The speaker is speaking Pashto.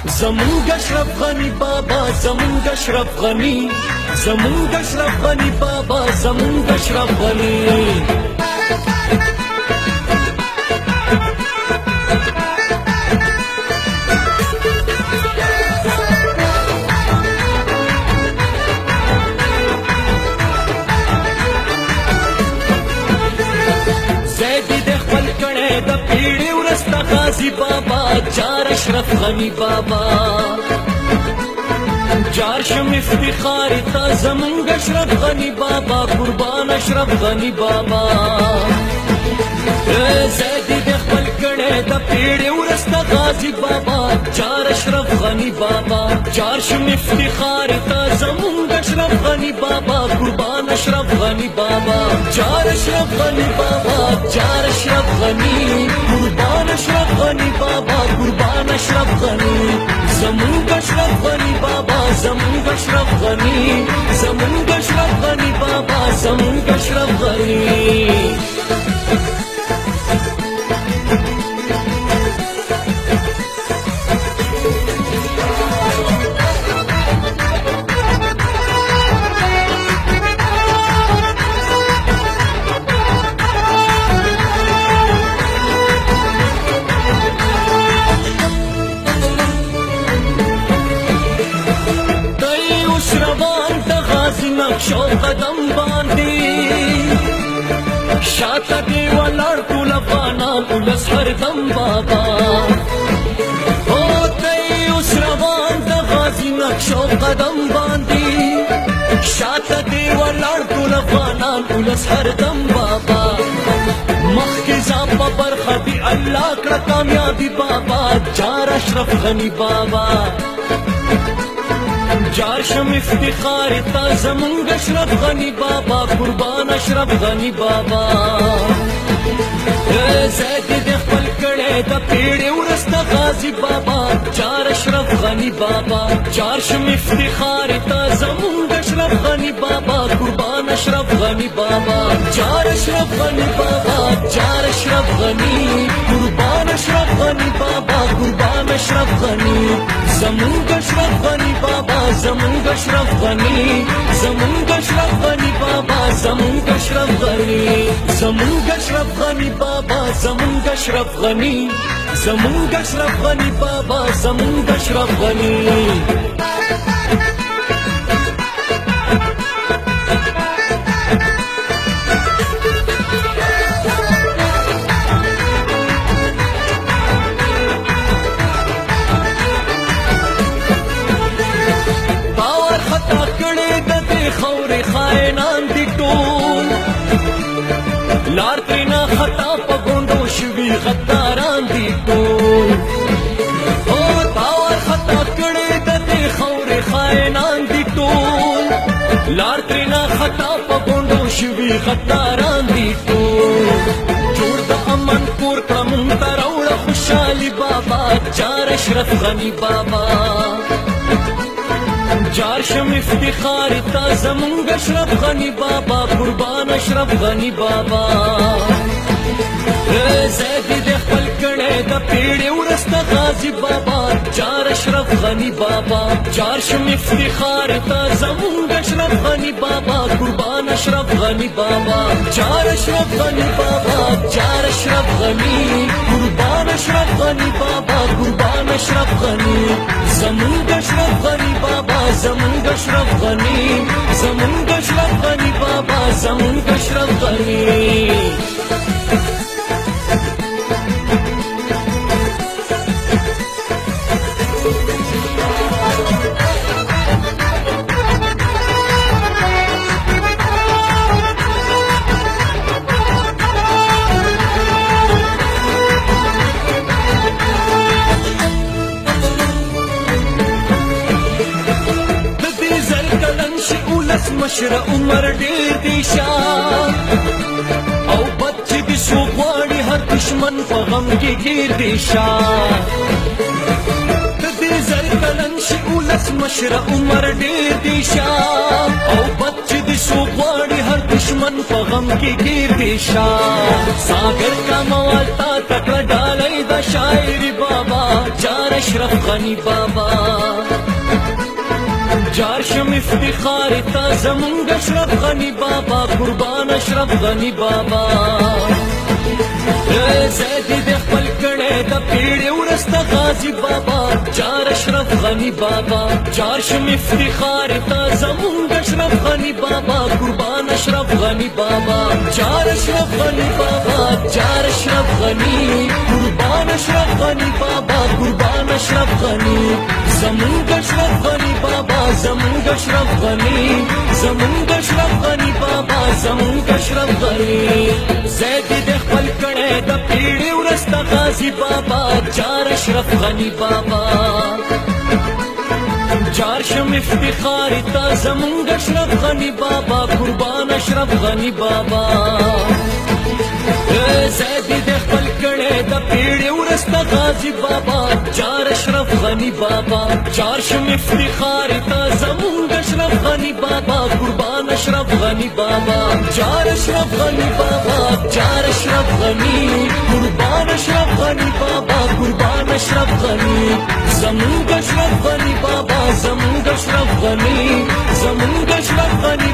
زمونږ اشرف غنی بابا زمونږ اشرف غنی زمونږ اشرف غنی بابا زمونږ اشرف غنی غازی بابا جار اشرف غنی بابا جار شم افتخار تا زمونږ اشرف غنی بابا قربان اشرف غنی بابا زیدی د خپل کړه د پیړې ورسته غازی بابا جار اشرف غنی بابا جار شم افتخار تا زمونږ اشرف غنی بابا قربان اشرف غنی بابا جار اشرف غنی بابا جار اشرف غنی قربان اشرف غنی بابا قربان اشرف غنی زمونږ اشرف غنی بابا زمونږ اشرف غنی زمونږ اشرف غنی بابا زمونږ اشرف غنی نقشو قدم باندې شاته دی ولاړ ټول افغانان ولس هردم بابا او دی اوس روان د غازي نقشو قدم باندې شاته دی ولاړ ټول افغانان ولس هردم بابا مخکې ځان په برخه دی الله کړه کامیابي بابا جار اشرف غنی بابا جار شم افتخار تا زمونږ اشرف غنی بابا قربان اشرف غنی بابا زیدی د خپل کړه د پیړې ورسته غازی بابا جار اشرف غنی بابا جار شم افتخار تا زمونږ اشرف غنی بابا قربان اشرف غنی بابا جار اشرف غنی بابا جار اشرف غنی قربان اشرف غنی بابا قربان اشرف غنی زمونږ اشرف غنی بابا زمونږ اشرف غنی زمونږ اشرف غنی بابا زمونږ اشرف غنی زمونږ اشرف غنی بابا زمونږ اشرف غنی زمونږ اشرف غنی بابا زمونږ اشرف غنی خورې خاینان دي ټول لار ترېنه خطا په ګونډو شوي غداران دي ټول او تا ورخطا کړې د دې خورې خاینان دي ټول لار ترېنه خطا په ګونډو شوي غداران دي ټول جوړ د امن کور کړه مونږ ته راوړه خوشحالي بابا جار اشرف غنی بابا جار شم افتخار تا زمونږ اشرف غنی بابا قربان اشرف غنی بابا زیدی د خپل کړه د پیړې ورسته غازی بابا جار اشرف غنی بابا جار شم افتخار تا زمونږ اشرف غنی بابا قربان اشرف غنی بابا جار اشرف غنی بابا جار اشرف غنی قربان اشرف غنی بابا قربان اشرف غنی زمونږ اشرف غنی بابا زمونږ اشرف غنی زمونږ اشرف غنی بابا زمونږ اشرف غنی مشر عمر ډیر دی شاه او بچ دي شو غواړي هر دشمن په غم کې ګیر دی شاه د دې زر کلن شي ولس مشر عمر ډیر دی شاه او بچ دي شو غواړي هر دشمن په غم کې ګیر دی شاه ساګر کا موالتا تکړه ډالۍ د شاعري بابا جار اشرف غنی بابا جار شم افتخار تا زمونږ اشرف غنی بابا قربان اشرف غنی بابا زیدی د خپل کړه د پیړې ورسته غازی بابا جار اشرف غنی بابا جار شم افتخار تا زمونږ اشرف غنی بابا قربان اشرف غنی بابا جار اشرف غنی بابا جار اشرف غنی قربان اشرف غنی بابا قربان اشرف غنی زمونږ اشرف غنی بابا زمونږ اشرف غنی زمونږ اشرف غنی بابا زمونږ اشرف غنی زیدی د خپل کړه د پیړې ورسته غازی بابا جار اشرف غنی بابا جار شم افتخار تا زمونږ اشرف غنی بابا قربان اشرف غنی بابا زیدی د خپل کړه د پیړې ورسته غازی بابا جار اشرف غنی بابا جار شم افتخار تا زمونږ اشرف غنی بابا قربان اشرف غنی بابا جار اشرف غنی بابا جار اشرف غنی قربان اشرف غنی بابا قربان اشرف غنی زمونږ اشرف غنی بابا زمونږ اشرف غنی زمونږ اشرف غنی